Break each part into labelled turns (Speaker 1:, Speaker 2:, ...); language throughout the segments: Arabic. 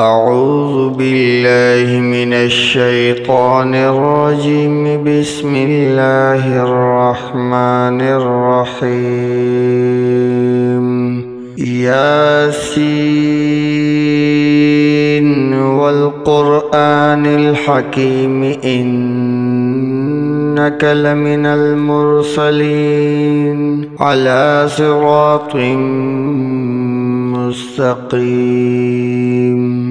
Speaker 1: أعوذ بالله من الشيطان الرجيم. بسم الله الرحمن الرحيم. ياسين والقرآن الحكيم إنك لمن المرسلين على صراط مستقيم.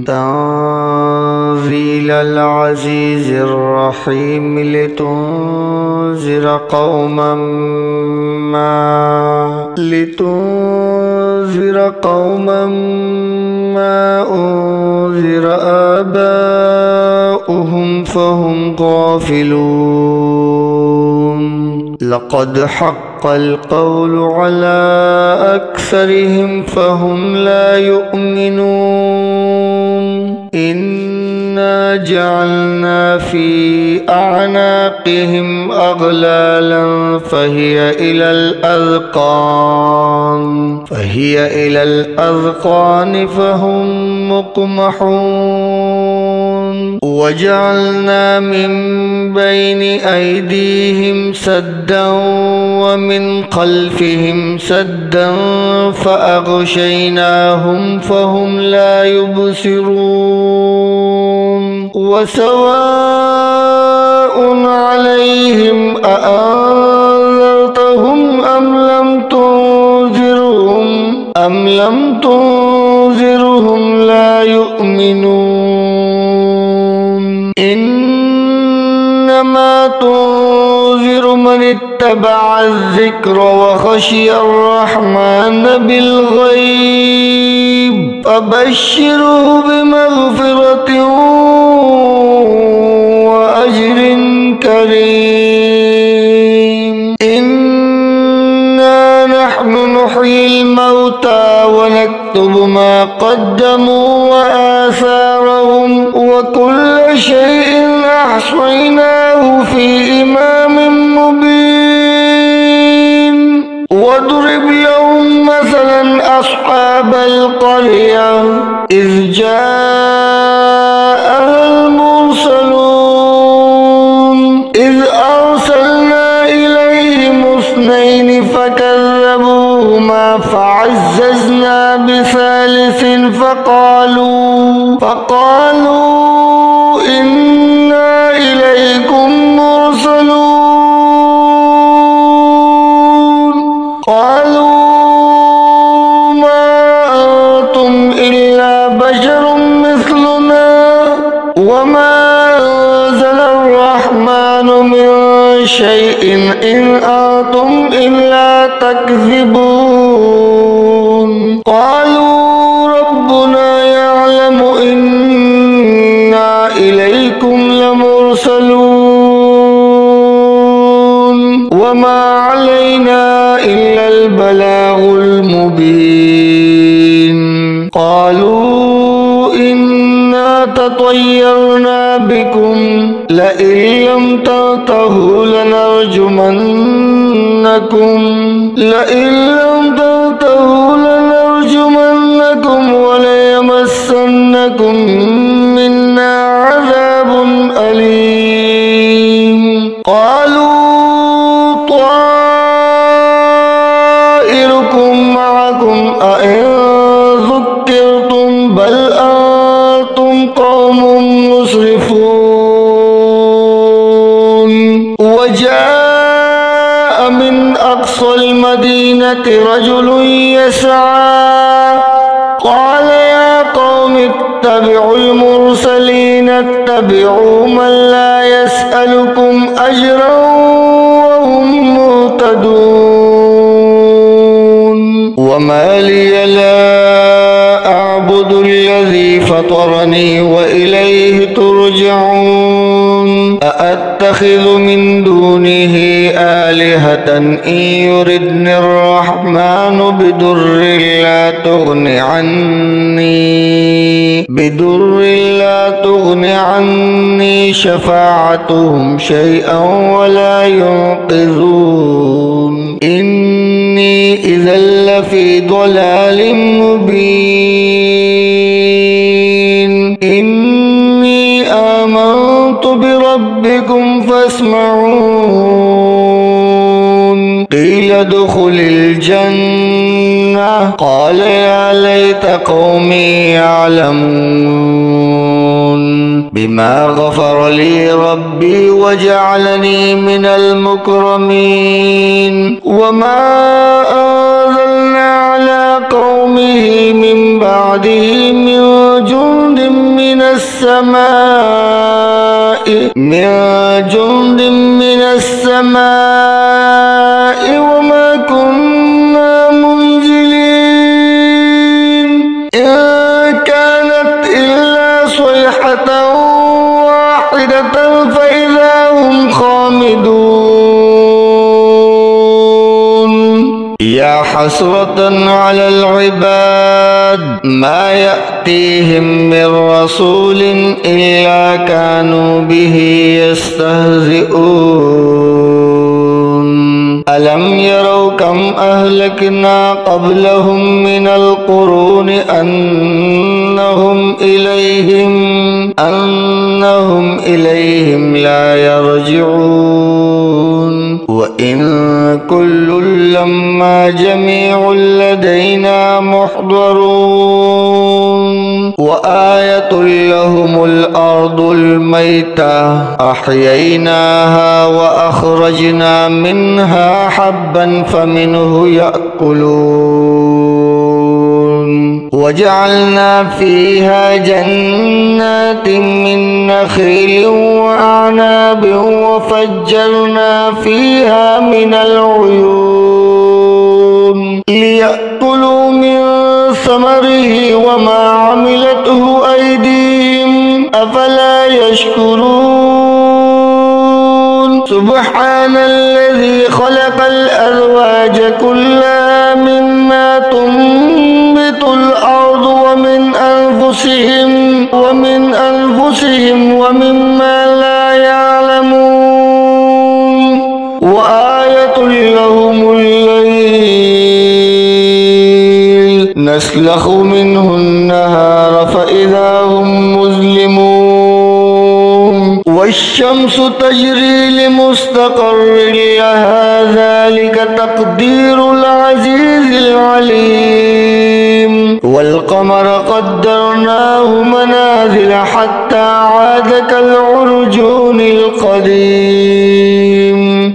Speaker 1: تنزيل العزيز الرحيم لتنذر قوما ما أنذر آباؤهم فهم غافلون. لقد حق القول على أكثرهم فهم لا يؤمنون. إنا جعلنا في أعناقهم أغلالا فهي إلى الأذقان فهم مقمحون. وجعلنا من بين أيديهم سدا ومن خلفهم سدا فأغشيناهم فهم لا يبصرون. وسواء عليهم أأنذرتهم أم لم تنذرهم لا يؤمنون. إنما تنذر من اتبع الذكر وخشي الرحمن بالغيب فبشره بمغفرة وأجر كريم. إنا نحن نحيي الموتى ونكتب ما قدموا وآثارهم وكل شيء أحصيناه في إمام مبين. واضرب لهم مثلا أصحاب القرية إذ جاءها المرسلون إذ أرسلنا إليهم اثنين فكذبوهما فعززنا بثالث فقالوا إنا إليكم مرسلون. قالوا ما أنتم إلا بشر مثلنا وما أنزل الرحمن من شيء إن أنتم إلا تكذبون. قالوا ربنا يعلم إنا إليكم لمرسلون وما علينا إلا البلاغ المبين. قالوا إنا تطيرنا بكم لئن لم تنتهوا لنرجمنكم وليمسنكم منا عذاب أليم. قالوا طائركم معكم أئن ذكرتم بل أنتم قوم مسرفون. وجاء من أقصى المدينة رجل يسعى قال يا قوم اتبعوا المرسلين اتبعوا من لا يسألكم أجرا وهم مهتدون. وما لي لا أعبد الذي فطرني وإليه ترجعون. أأتخذ من دونه آلهة إن يردني الرحمن بضر لا تغن عني شفاعتهم شيئا ولا ينقذون. إني إذا لفي ضلال مبين. إني آمنت بربكم فاسمعون قيل ادخل الجنة قال يا ليت قومي يعلمون بما غفر لي ربي وجعلني من المكرمين وما أنزلنا على قومه من بعده من جند من السماء وما كنا منزلين إن كانت إلا صيحة واحدة فإذا هم خامدون يا حسرة على العباد ما يأتيهم من رسول إلا كانوا به يستهزئون ألم يروا كم أهلكنا قبلهم من القرون أنهم إليهم لا يرجعون وإن كل لما جميع لدينا محضرون وآية لهم الأرض الميتة أحييناها وأخرجنا منها حبا فمنه يأكلون وجعلنا فيها جنات من نخيل وأعناب وفجرنا فيها من العيون ليأكلوا من ثمره وما عملته أيديهم أفلا يشكرون سبحان الذي خلق الأزواج كلها مما تنبت الأرض ومن أنفسهم ومما لا يعلمون وآية لهم الليل نسلخ منه النهار فإذا هم مظلمون والشمس تجري لمستقر لها ذلك تقدير العزيز العليم والقمر قدرناه منازل حتى عاد كالعرجون القديم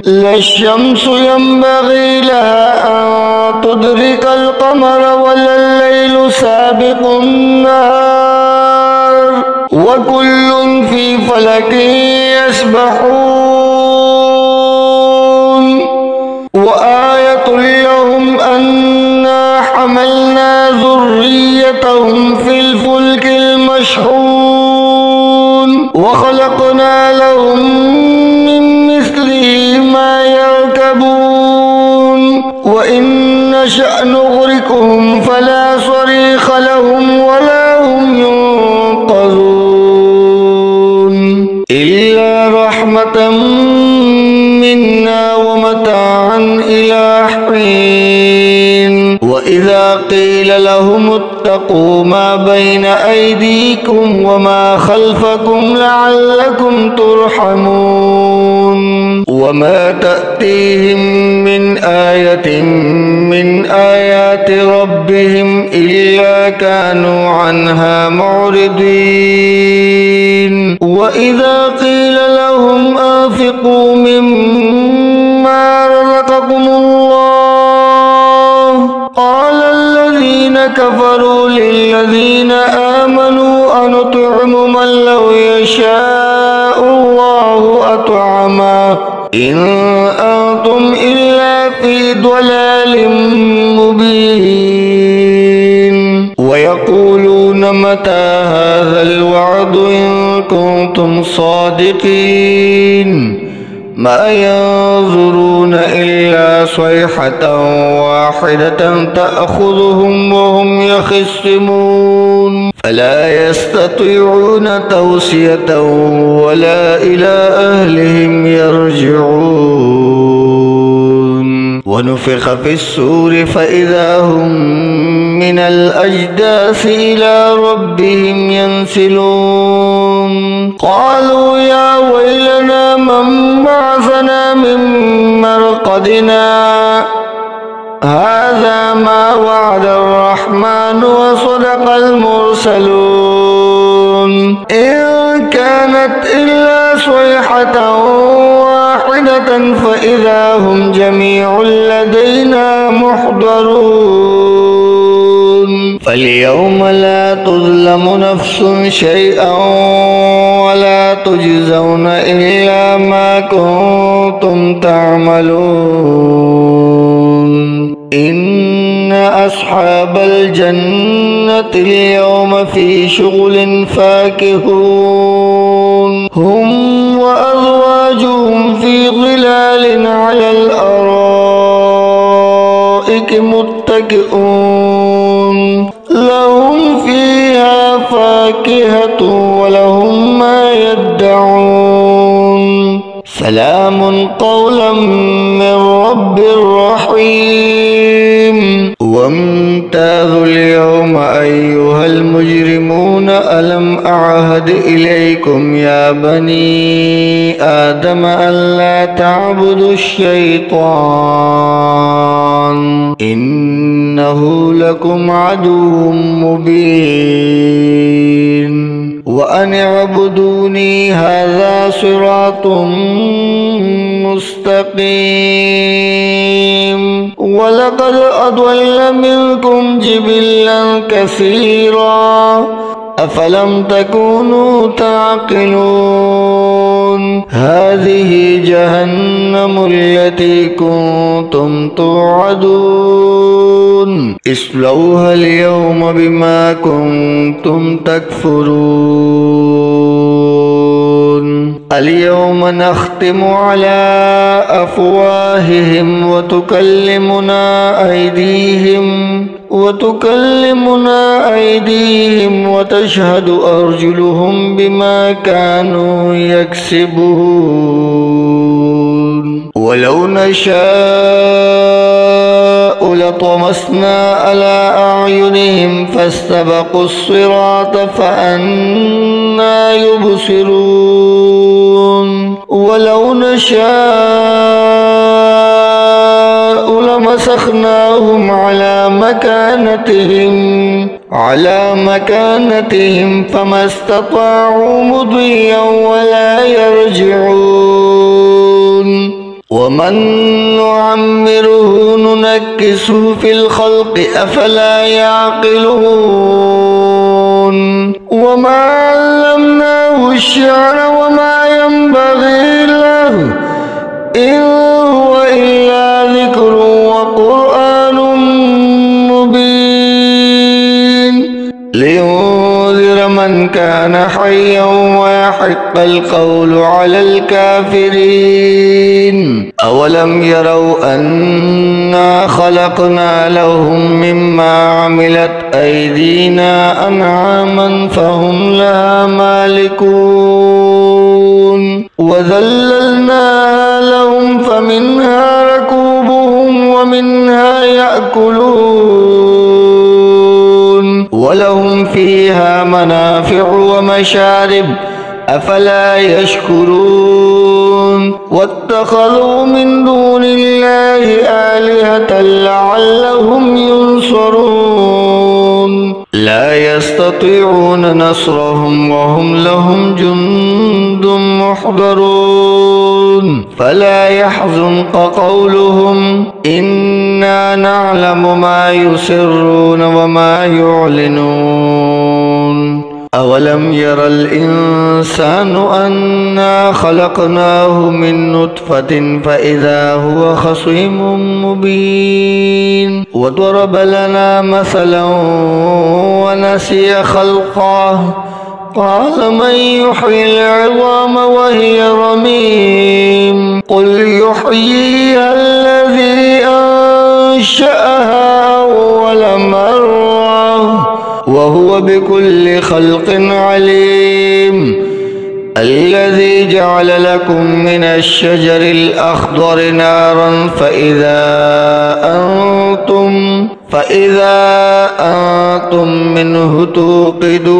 Speaker 1: لا الشمس ينبغي لها أن تدرك القمر ولا الليل سابق النهار وكل في فلك يسبحون وآية لهم أنا حملنا ذريتهم في الفلك المشحون وخلقنا لهم من مثله ما يركبون وإن نشأ نغرقهم فلا صريخ لهم ولا هم ينقذون إلا رحمة منا ومتاعا إلى حين وإذا قيل لهم اتقوا ما بين أيديكم وما خلفكم لعلكم ترحمون وما تأتيهم من آية من آيات ربهم إلا كانوا عنها معرضين وإذا قيل لهم أنفقوا مما رزقكم الله قال الذين كفروا للذين آمنوا أنطعم من لو يشاء الله أطعمه إن أنتم إلا في ضلال مبين ويقولون متى هذا الوعد إن كنتم صادقين ما ينظرون إلا صيحة واحدة تأخذهم وهم يخصمون فلا يستطيعون توصية ولا إلى أهلهم يرجعون ونفخ في السور فإذا هم من الأجداث إلى ربهم ينسلون قالوا يا ويلنا من بعثنا من مرقدنا هذا ما وعد الرحمن وصدق المرسلون إن كانت إلا صيحة واحدة فإذا هم جميع لدينا محضرون فاليوم لا تظلم نفس شيئا ولا تجزون إلا ما كنتم تعملون إن أصحاب الجنة اليوم في شغل فاكهون هم وأزواجهم في ظلال على الأرائك متكئون لهم فيها فاكهة ولهم ما يدعون سلام قولا من رب رحيم وامتازوا اليوم أيها المجرمون ألم أعهد إليكم يا بني آدم ألا تعبدوا الشيطان إنه لكم عدو مبين وأن اعبدوني هذا صراط مستقيم ولقد أضل منكم جبلا كثيرا أفلم تكونوا تعقلون هذه جهنم التي كنتم توعدون اصلوها اليوم بما كنتم تكفرون اليوم نختم على أفواههم وتكلمنا أيديهم وتشهد أرجلهم بما كانوا يكسبون ولو نشاء لطمسنا على أعينهم فاستبقوا الصراط فأنى يبصرون ولو نشاء لمسخناهم على مكانتهم فما استطاعوا مضيا ولا يرجعون ومن نعمره ننكسه في الخلق أفلا يعقلون وما علمناه الشعر وما ينبغي له إن هو إلا ذكر وقرآن مبين لينذر من كان حيا ويحق القول على الكافرين أولم يروا أنا خلقنا لهم مما عملت أيدينا أنعاما فهم لها مالكون وذللناها لهم فمنها ركوبهم ومنها يأكلون ولهم فيها منافع ومشارب أفلا يشكرون واتخذوا من دون الله آلهة لعلهم ينصرون لا يستطيعون نصرهم وهم لهم جند محضرون فلا يحزنك قولهم إنا نعلم ما يسرون وما يعلنون أولم ير الإنسان أنا خلقناه من نطفة فإذا هو خصيم مبين وضرب لنا مثلا ونسي خلقه قال من يحيي العظام وهي رميم قل يحييها الذي أنشأها أول مرة وهو بكل خلق عليم الذي جعل لكم من الشجر الأخضر نارا فإذا أنتم منه توقدون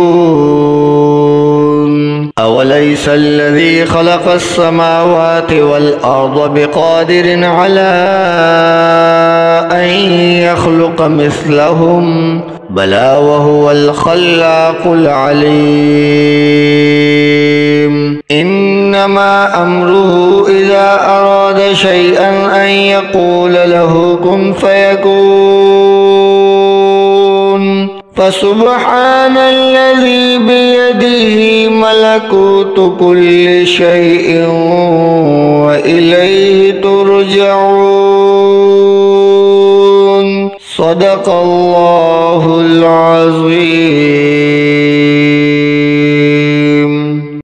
Speaker 1: أوليس الذي خلق السماوات والأرض بقادر على أن يخلق مثلهم بلى وهو الخلاق العليم إنما أمره إذا أراد شيئا أن يقول له كن فيكون فسبحان الذي بيده ملكوت كل شيء وإليه ترجعون صدق الله العظيم.